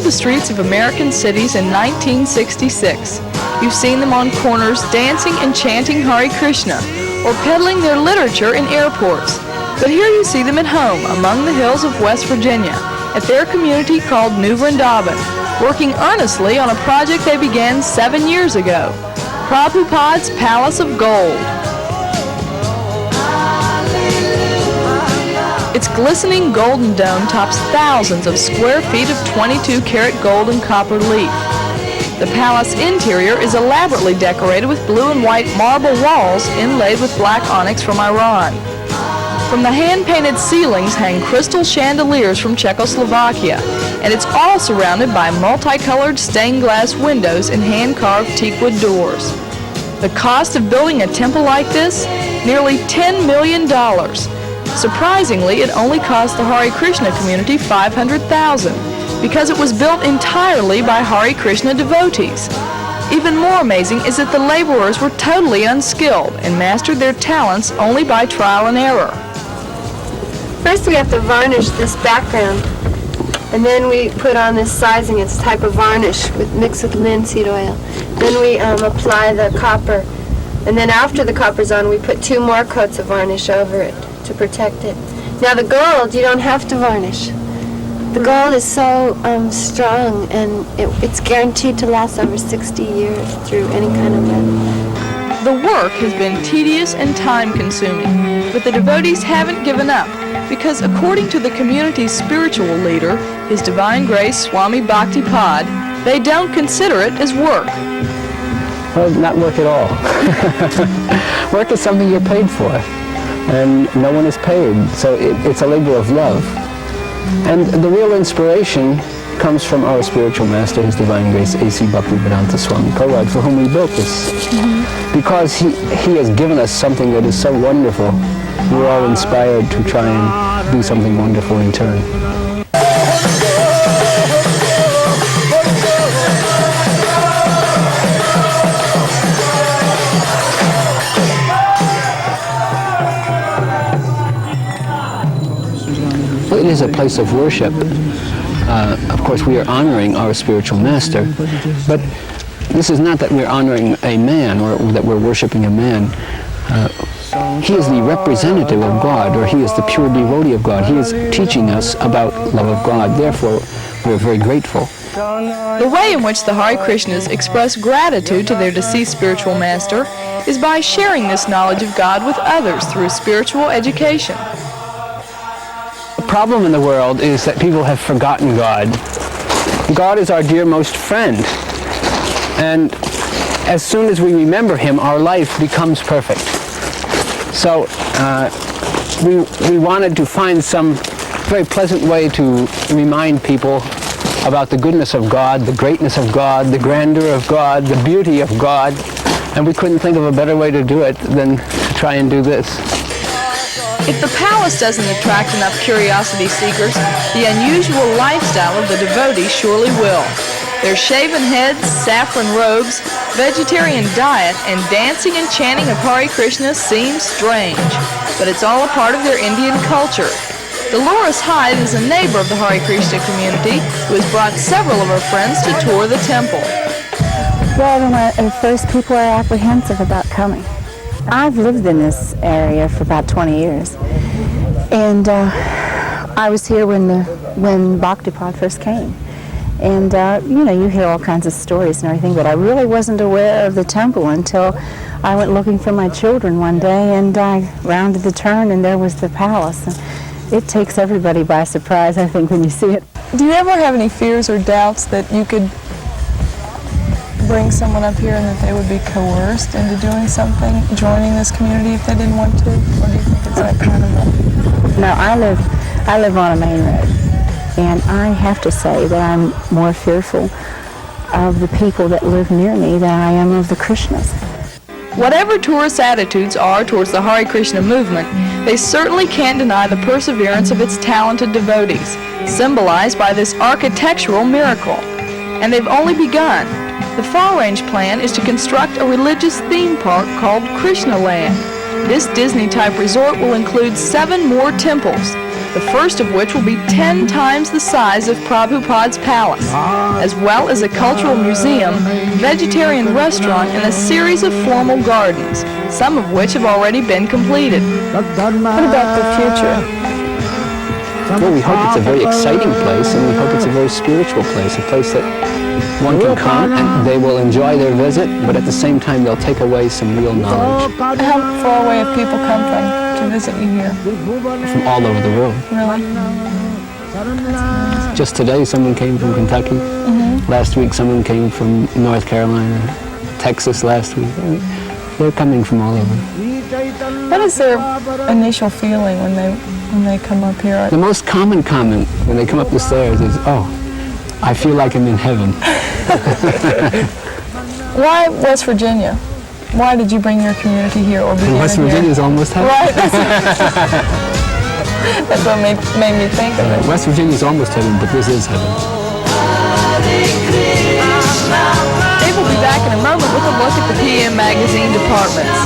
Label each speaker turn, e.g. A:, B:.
A: the streets of American cities in 1966. You've seen them on corners dancing and chanting Hare Krishna, or peddling their literature in airports. But here you see them at home among the hills of West Virginia, at their community called New Vrindavan, working earnestly on a project they began 7 years ago, Prabhupada's Palace of Gold. Its glistening golden dome tops thousands of square feet of 22-karat gold and copper leaf. The palace interior is elaborately decorated with blue and white marble walls inlaid with black onyx from Iran. From the hand-painted ceilings hang crystal chandeliers from Czechoslovakia, and it's all surrounded by multicolored stained glass windows and hand-carved teakwood doors. The cost of building a temple like this? Nearly $10 million. Surprisingly, it only cost the Hare Krishna community $500,000 because it was built entirely by Hare Krishna devotees. Even more amazing is that the laborers were totally unskilled and mastered their talents only by trial and error.
B: First we have to varnish this background, and then we put on this sizing. It's a type of varnish mixed with linseed oil. Then we apply the copper, and then after the copper's on, we put 2 more coats of varnish over it to protect it. Now the gold, you don't have to varnish. The gold is so strong, and it's guaranteed to last over 60 years through any kind of weather.
A: The work has been tedious and time-consuming, but the devotees haven't given up, because according to the community's spiritual leader, His Divine Grace Swami Bhaktipad, they don't consider it as work.
C: Well, not work at all. Work is something you're paid for, and no one is paid, so it's a labor of love. And the real inspiration comes from our spiritual master, His Divine Grace, A.C. Bhaktivedanta Swami Prabhupada, for whom we built this. Because he has given us something that is so wonderful, we're all inspired to try and do something wonderful in turn. It is a place of worship. Of course, we are honoring our spiritual master, but this is not that we're honoring a man or that we're worshiping a man. He is the representative of God, or he is the pure devotee of God. He is teaching us about love of God. Therefore, we're very grateful.
A: The way in which the Hare Krishnas express gratitude to their deceased spiritual master is by sharing this knowledge of God with others through spiritual education.
C: The problem in the world is that people have forgotten God. God is our dearmost friend. And as soon as we remember him, our life becomes perfect. So we wanted to find some very pleasant way to remind people about the goodness of God, the greatness of God, the grandeur of God, the beauty of God. And we couldn't think of a better way to do it than to try and do this.
A: If the palace doesn't attract enough curiosity seekers, the unusual lifestyle of the devotees surely will. Their shaven heads, saffron robes, vegetarian diet, and dancing and chanting of Hare Krishna seems strange, but it's all a part of their Indian culture. Dolores Hyde is a neighbor of the Hare Krishna community who has brought several of her friends to tour the temple.
D: Well, at first people are apprehensive about coming. I've lived in this area for about 20 years, and I was here when Bhaktipad first came. And, you hear all kinds of stories and everything, but I really wasn't aware of the temple until I went looking for my children one day, and I rounded the turn, and there was the palace. And it takes everybody by surprise, I think, when you see it.
E: Do you ever have any fears or doubts that you could bring someone up here and that they would be coerced into doing something, joining this community if they didn't want to? Or do you think it's that kind of a...
D: No, I live on a main road. And I have to say that I'm more fearful of the people that live near me than I am of the Krishnas.
A: Whatever tourists' attitudes are towards the Hare Krishna movement, they certainly can't deny the perseverance of its talented devotees, symbolized by this architectural miracle. And they've only begun. The far-range plan is to construct a religious theme park called Krishna Land. This Disney-type resort will include 7 more temples. the first of which will be 10 times the size of Prabhupada's Palace, as well as a cultural museum, vegetarian restaurant, and a series of formal gardens, some of which have already been completed.
E: What about the future?
C: Well, we hope it's a very exciting place, and we hope it's a very spiritual place, a place that one can come and they will enjoy their visit, but at the same time they'll take away some real knowledge.
E: How far away have people come from to visit you here?
C: From all over the world.
E: Really?
C: Just today someone came from Kentucky. Last week someone came from North Carolina, Texas last week. They're coming from all over.
E: What is their initial feeling when they come up here?
C: The most common comment when they come up the stairs is, "Oh, I feel like I'm in heaven."
E: Why West Virginia? Why did you bring your community here or begin
C: West Virginia is almost heaven.
E: Right. That's what made me think of it.
C: West Virginia is almost heaven, but this is heaven.
A: Dave will be back in a moment with a look at the PM magazine departments.